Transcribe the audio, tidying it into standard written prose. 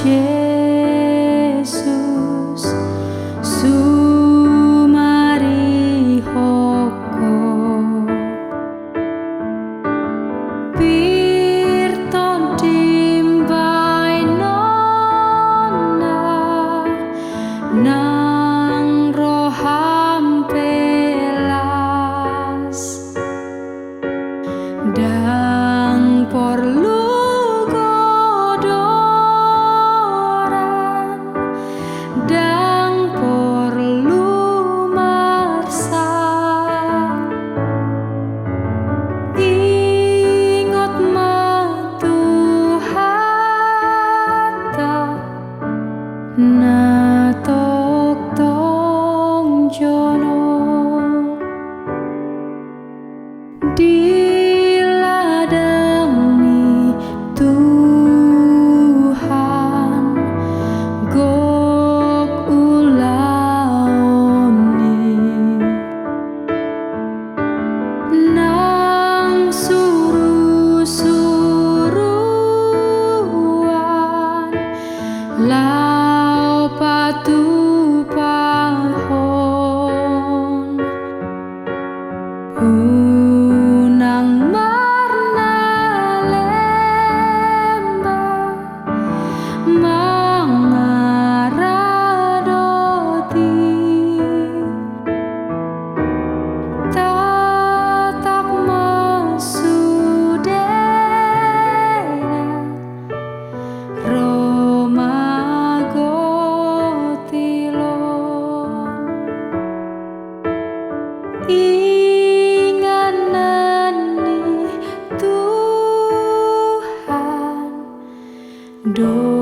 Yesus sumari hoko pirton timbai nona nang roham pelas dang porlu dang porlu marsa ingot matuhata na tok tong jono diladani Tuhan nang suru-suruan lau patu pahon unang marna lemba mangaradoti inganani Tuhan do